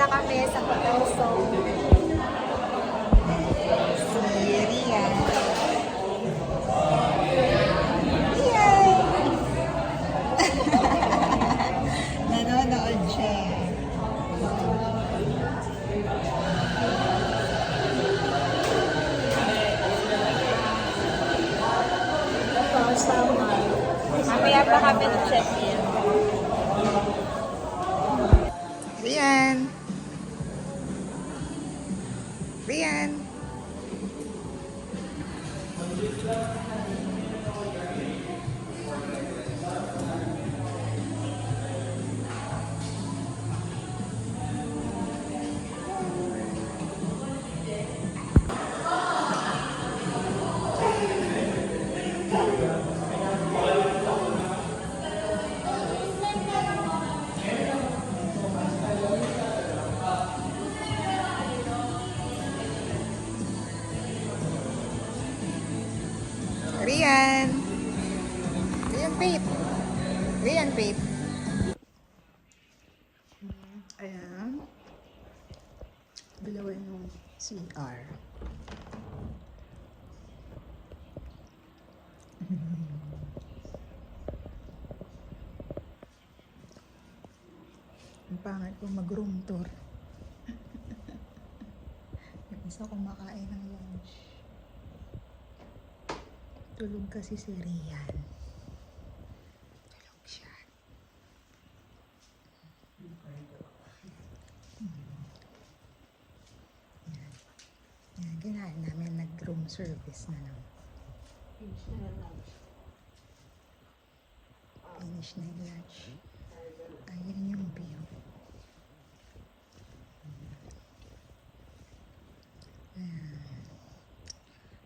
na kami sa Hotel Song. Si Rian. Yay! Nanonood siya. Mamaya pa kami nag-check-in. Rian. Rian. Rian. Rian, babe. Rian, babe. Ayan. Bilawin yung CR. Ang pangit kong mag-room tour. Yung isa kumakain ng lunch. Tulog kasi si Rian. Tulog siya. Yan. Yan, ginahin namin nag-room service na lang. Finish na yung lunch. Ayun yung view. Ayan.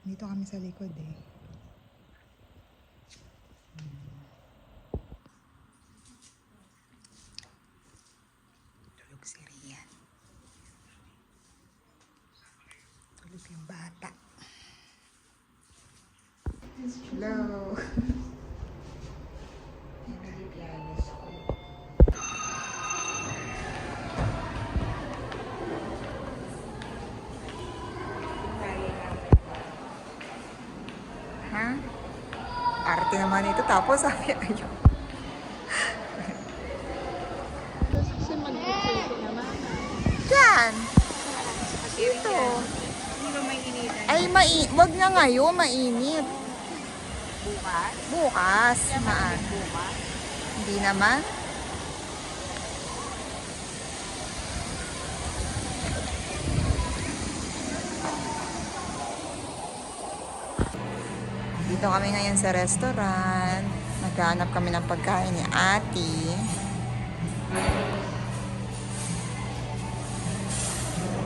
Dito kami sa likod eh. Tulog si Rian. Tulog yung bata. Hello. Ha? Arte naman ito tapos sabi ayaw. Kasi mag-photo naman. Diyan. Dito. Hindi ba may initan? Ay, wag na ngayon, mainit. Bukas? Bukas. Bukas? Hindi naman. Dito kami ngayon sa restaurant. Naghahanap kami ng pagkain ni Ate.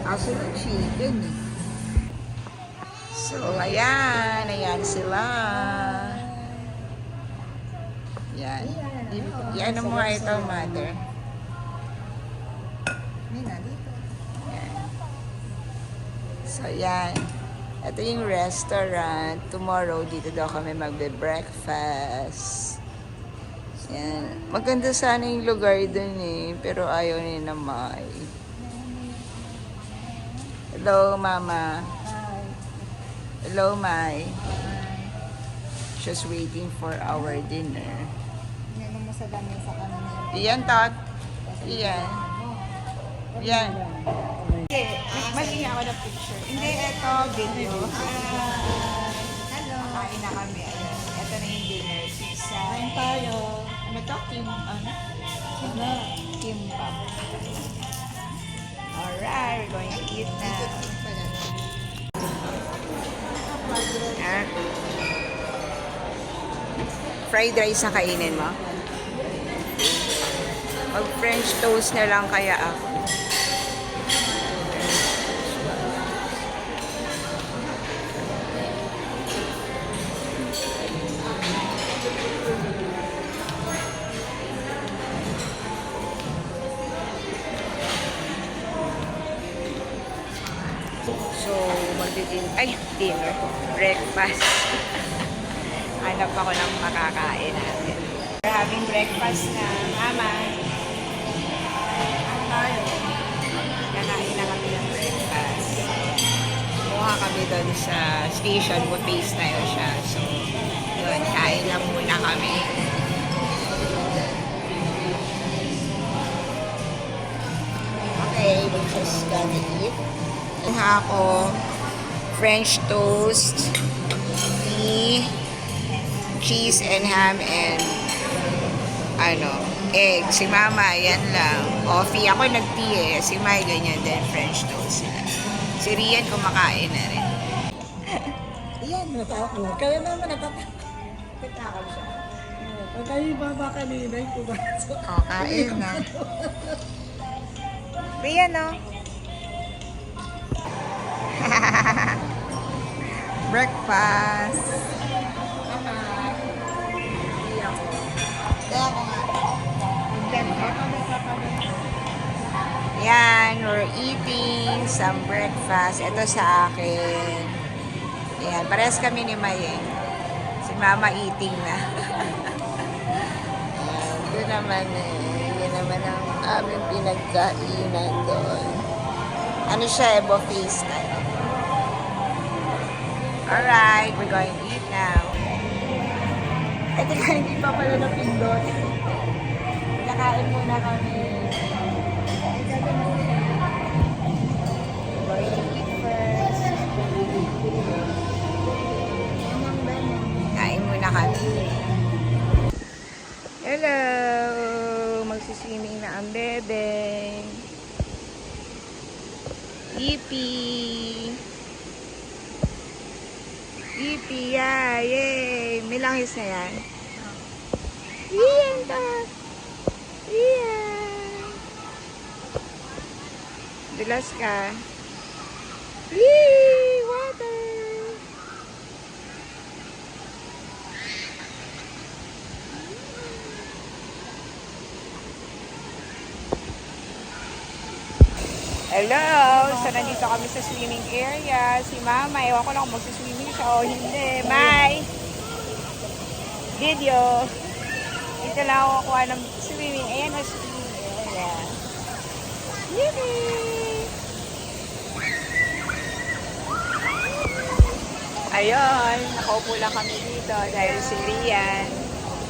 Aso ng chicken eh. So, ayan. Ayan sila. Yan. Yan ang mga ito, mother. Yan. So, yan. Ito yung restaurant. Tomorrow, dito daw kami magbe-breakfast. Yan. Maganda sana yung lugar dun eh. Pero ayaw ni na Mai. Hello, Mama. Hello, Mai. Just waiting for our dinner. Yan mo sa dami sa kanina. Iyan, Tot. Iyan. Iyan. Mag-inga ako ng picture. Hindi, ito, video. Hello. Kain na kami. Ayan. Ito na yung dinner. Pizza. Kain tayo. Ano to? Kimbap. Alright, we're going to eat now. Ah. Fried rice na kainin mo? Mag French toast na lang kaya ako. So, dinner, breakfast. Hanap ako ng makakain natin. We're having breakfast na, Mama. Ano tayo? sa station, buffet style siya. So, yun, kain lang muna kami. Okay, we're just gonna eat. Kuha ako French toast, tea, cheese and ham, and egg. Si Mama, yan lang. Coffee. Ako nag-tea eh. Si Mai, ganyan din. French toast sila. Si Rian kumakain na rin. Iyan, natakot. Kaya naman natakot. Natakot siya. Pag kayo baba kanina, yung pumasok. O, kain na. Rian, no? Breakfast. Kaya ako nga. Yan, we're eating some breakfast. Ito sa akin. Yan, parehas kami ni Mayeng. Si Mama eating na. Ito naman yun naman ang aming pinagkainan doon. Ano siya buffet style. Alright, we're going to eat now. Ito ka, hindi pa pala napindot. Nakain muna kami. Going to eat first. Kain muna kami. Hello! Magsiswimming na ang bebe. Yippee! Yippee! Yeah! Yay! May langis na yan. Iyan ka! Iyan! Dulas ka. Yee! Water! Hello! So, nandito kami sa swimming area. Si Mama, ewan ko lang kung magsiswimming siya o hindi. Mai! Video! Dito lang ako kuha ng swimming. Ayan ang swimming area. Yippee! Ayun, nakaupo lang kami dito dahil si Rian.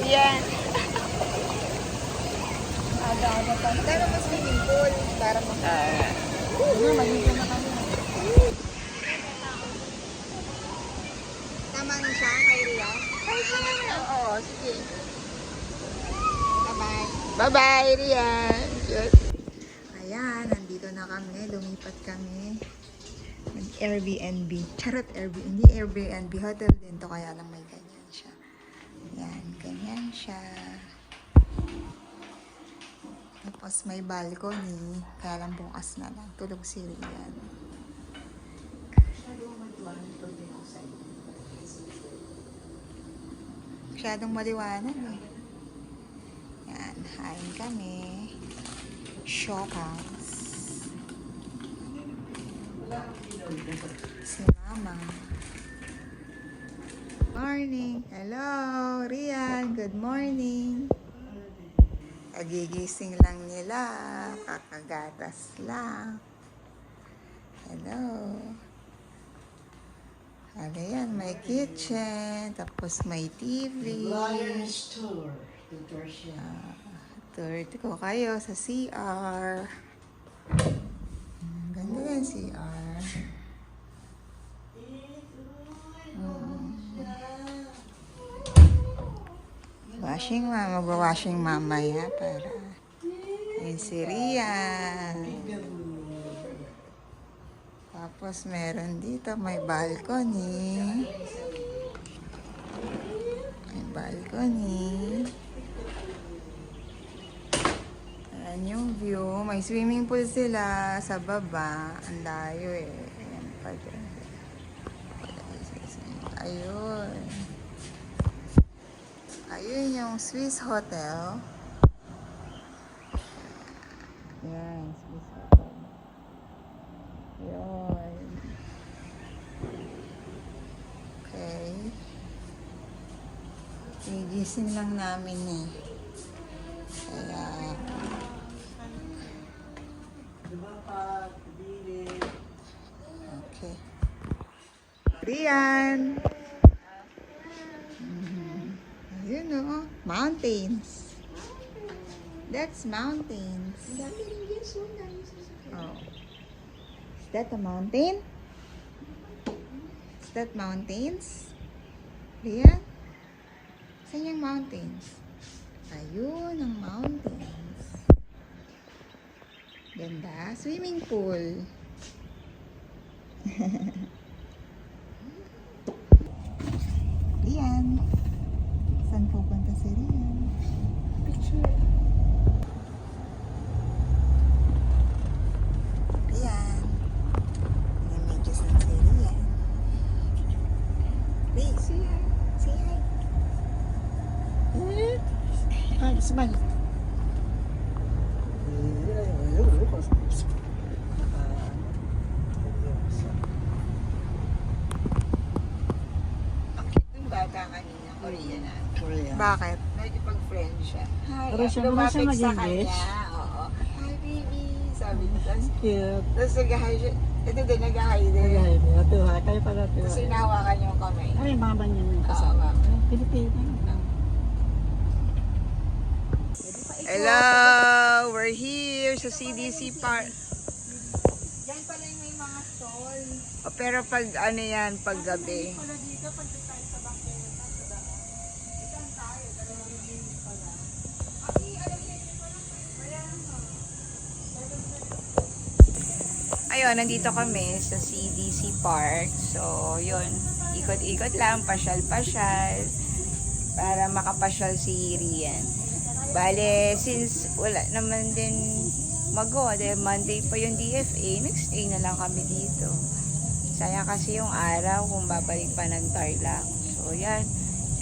Rian! Aga-aga pa. Pero mas swimming pool. Para maligo na kami. Tama na siya kay Ria? Oo, sige. Bye-bye. Bye-bye, Rian. Good. Ayan, nandito na kami. Lumipat kami. Airbnb. Charot, Airbnb. Hindi Airbnb. Hotel din to. Kaya lang may ganyan siya. Ayan, ganyan siya. Tapos may balcony. Kaya lang bukas na lang. Tulog si Rian. Masyadong maliwanag eh. Yan, hain kami. Showhouse. Si Mama. Morning. Hello, Rian. Good morning. Kagigising lang nila. Kakagatas lang. Hello. Ano yan? May kitchen. Tapos may TV. Lions Tour. Tour siya. Tour ko kayo sa CR. Ganda yan, CR. Washing mama. Magwa-washing mamaya para yun si Rian. Tapos meron dito, may balcony. May balcony. Ayan yung view. May swimming pool sila sa baba. Ang layo eh. Ayan pa dyan. Ayun. Ayun yung Swiss Hotel. Ayan, Swiss Hotel. Ayun. Okay. Gigising lang namin eh. Kaya, Diba pa, pili. okay. Rian. Ayun o. Mountains. That's mountains. Oh. Is that a mountain? Is that mountains? Rian? Saan yung mountains? Ayun ang mountains. Ganda. Swimming pool. Rian. Saan pupunta si Rian? Picture. Rian. Namedyo saan si Rian? Rian, say hi. Say hi. Ah, smile. Yung bata kanina, Korean na. Korea. Bakit? Nakikipag-friend siya. Hi, Pero siya naman lumapit siya sa mag-English. kanya. Oo. Hi, baby. Sabi niya. Cute. Tapos nag-hi siya. Ito din, nag-hi din. Nagay niya. Tuha. Kayo pala tuha. Tapos hinahawakan yung kamay. Ay, mama niya yung Oo, kasama. mama. Pilipino. Hello! We're here sa CDC Park. Yan pala yung may mga stall. Oh, pero pag ano yan, pag gabi. Pala dito, pag tayo sa bangketa, sa daan. Itan tayo, dalawang minutes pala. Aki, alam niya yun pala. Bayaran mo. Ayun, nandito kami sa CDC Park. So, yun. Ikot-ikot lang, pasyal-pasyal. Para makapasyal si Rian. Bale, since wala naman din magawa, dahil Monday pa yung DFA, nagstay na lang kami dito. Sayang kasi yung araw kung babalik pa ng Tarlac. So, yan.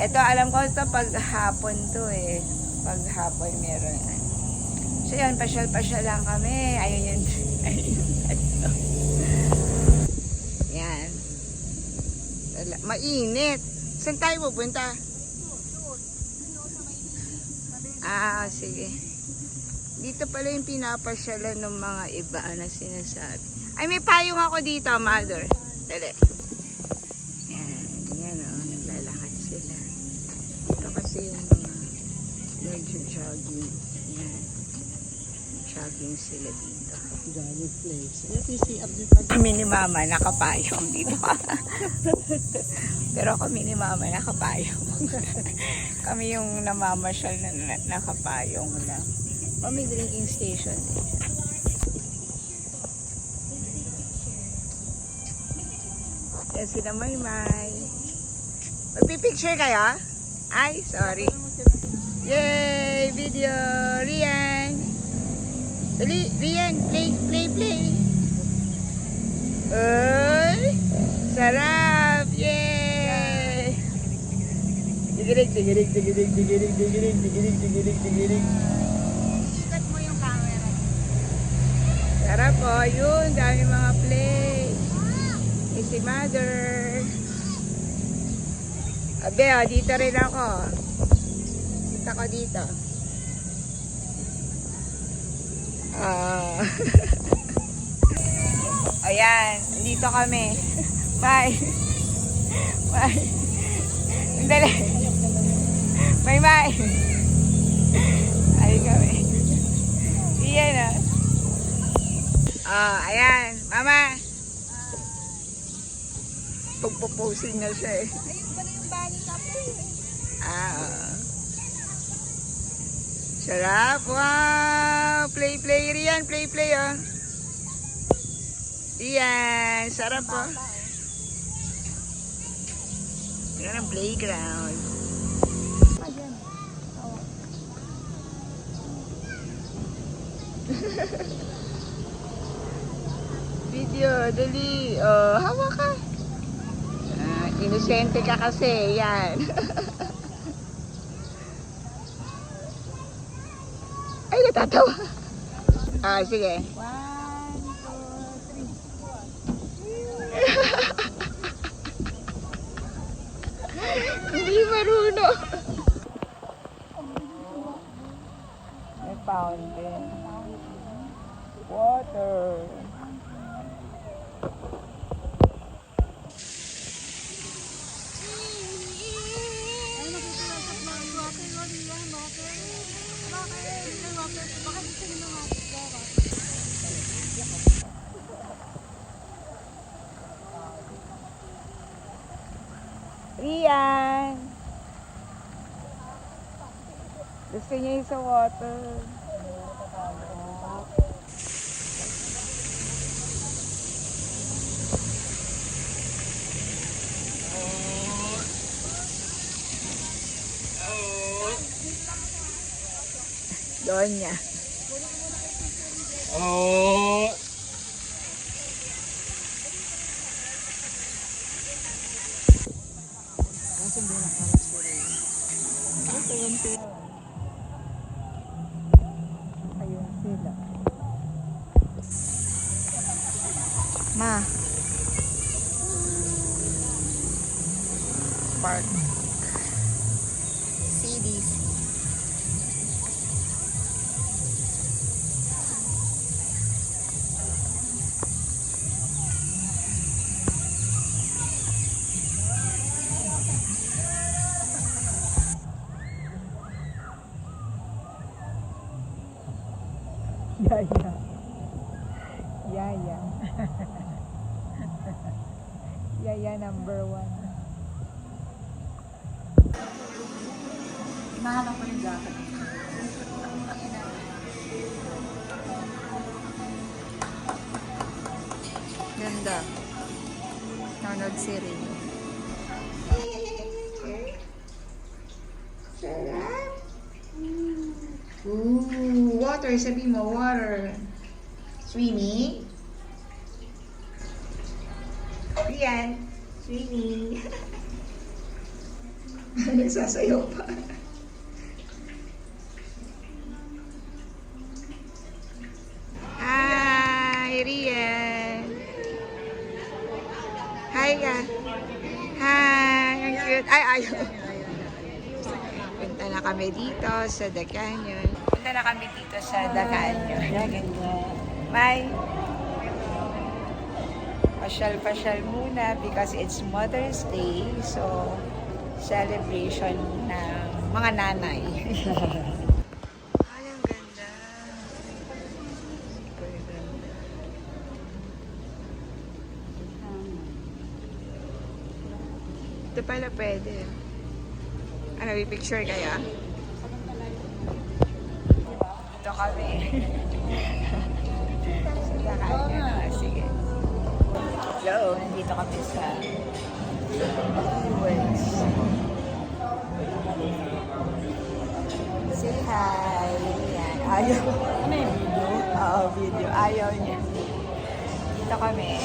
Ito, alam ko ito pag hapon to eh. Pag hapon meron. So, yan, pasyal-pasyal lang kami. Ayun yun. Ayun yun. Yan. Mainit. Saan tayo pupunta? Ah, sige. Dito pala yung pinapasyalan ng mga iba na sinasabi. Ay, may payong ako dito, mother. Dali. Yan, yan o. Naglalakad sila. Ito kasi yung mga nag-jogging. Yan. Jogging sila dito. Jogging place. Let me see up the pag. Kami ni mama nakapayong dito. Pero kami ni mama nakapayong. Kami yung namamasyal na nakapayong lang. O may drinking station din. Yan sila Maymay. Magpipicture kayo? Ay, sorry. Yay! Video! Rian! Dali, Rian! Play, play, play! Uy! Sarap! Yay! Digirig, digirig, digirig, digirig, digirig, digirig, digirig, digirig. Ikat mo yung camera. Sarap po! Yun! Dami mga play! May si mother! Abe, oh, dito rin ako. Punta ko dito. Ah. Ayan, dito kami. Bye. Bye. Dali. Bye bye. Ay kami. Iyan ah. Oh, ayan. Mama. Pagpo-posing na siya eh. Ayun pala yung bali kape. Oo. Sarap. Wow. Play, play. Rian, play, play oh. Rian. Sarap oh. Yan ang playground. Video, dali. Oh, hawak ka. Ah, inosente ka kasi. Yan. Ay, natatawa. Ah, sige. 1, 2, 3. Hindi marunong. May fountain. Water. Rian! Gusto niya yung sa water. Doon niya. Oh. Ayun sila. Ma. Park. CDC. Yaya. Yaya. Yaya number 1. Nahanap ko yung jacket. Ganda. Nanonood si Rin. Sarap. Ooh, water. Sabi mo, water. Swimming. Rian. Swimming. Nagsasayaw pa. Hi, Rian. Hi, ka. Hi, ang cute. Ay, ayaw. Punta na kami dito sa The Canyon. Punta na kami dito sa The Canyon. May pasyal-pasyal muna because it's Mother's Day. So, celebration ng mga nanay. Ay, ang ganda. Super ganda. Ito pala pwede. Ano, picture kaya? Ito kami. Sige, kaya na. Sige. Hello, nandito kami sa Works. Say hi. Yan. Ayaw. Ano yung video? Oo, video. Ayaw niya. Dito kami.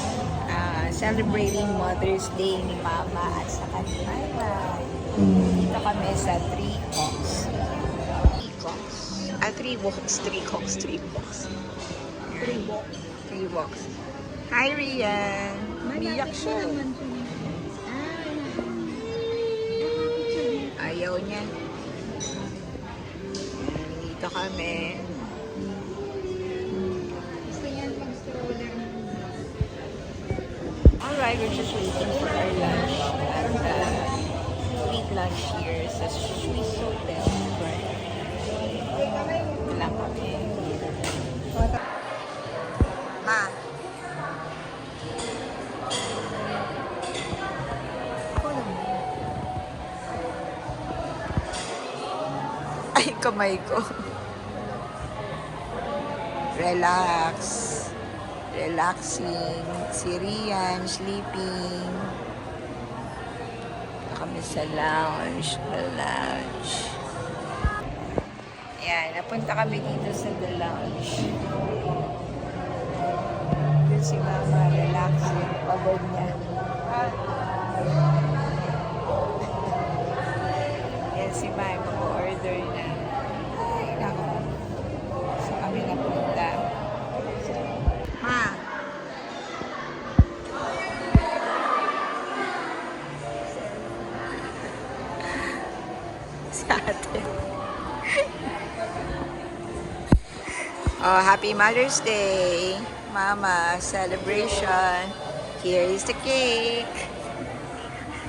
Celebrating Mother's Day ni Mama at saka ni Mama. Dito kami sa 3 Cocks. 3 Walks. 3 Cocks. 3 Walks. 3 Walks. 3 Walks. Hi, Rian. Umiyak siya. Ayaw niya. Dito kami. Alright, we're just waiting for our lunch. Sweet lunch here sa Swiss Hotel. Ito lang kami. Ma. Ay, kamay ko. Relax. Relaxing. Si Rian, sleeping. Kami sa lounge. Ayan, napunta kami dito sa the lounge. Doon si Mama, relaxing. Pagod niya. Yan si Mama, mag-order na. Ay, naku. So kami napunta. Ma. Si ate. Oh, happy Mother's Day, Mama. Celebration. Here is the cake.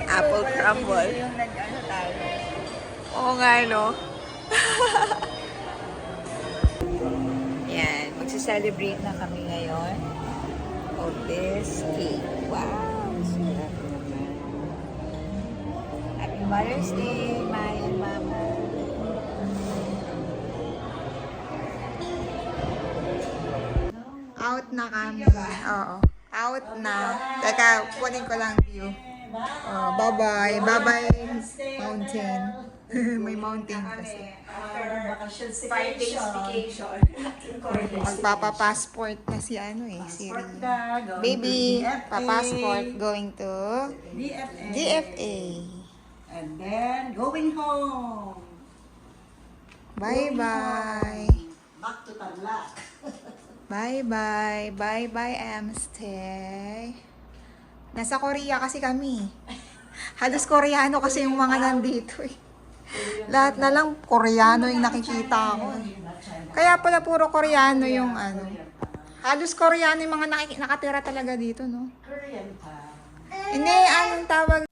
Apple crumble. Oo nga, no? Mag-celebrate na kami ngayon of this cake. Wow! Sarap naman. Happy Mother's Day, my and Mama. Out na kami. Oo. Out na. Teka, kunin ko lang view. Oh, bye-bye. Bye-bye, mountain. May mountain kasi. 5 days vacation. Magpapa-passport na si ano eh, si Ria. Baby, pa-passport going to DFA. And then going home. Bye-bye. Back to Tarlac. Bye-bye. Bye-bye, Amstay. Nasa Korea kasi kami. Halos Koreano kasi yung mga nandito eh. Lahat na lang Koreano yung nakikita ko eh. Kaya pala puro Koreano yung ano. Halos Koreano yung mga nakatira talaga dito, no? Hindi, anong tawag?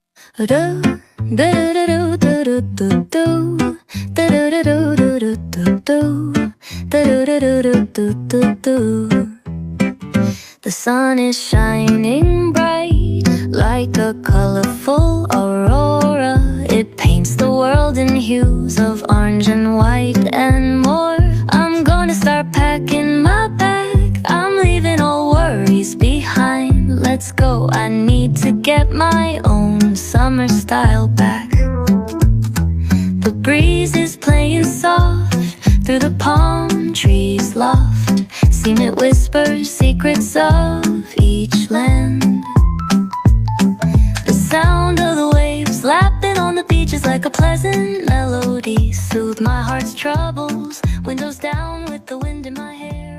The sun is shining bright like a colorful aurora. It paints the world in hues of orange and white and more. I'm gonna start packing my bag. I'm leaving all worries behind. Let's go, I need to get my own summer style back. The breeze is playing soft through the palm trees loft. Seen it whisper secrets of each land. The sound of the waves lapping on the beach is like a pleasant melody. Soothe my heart's troubles. Windows down with the wind in my hair.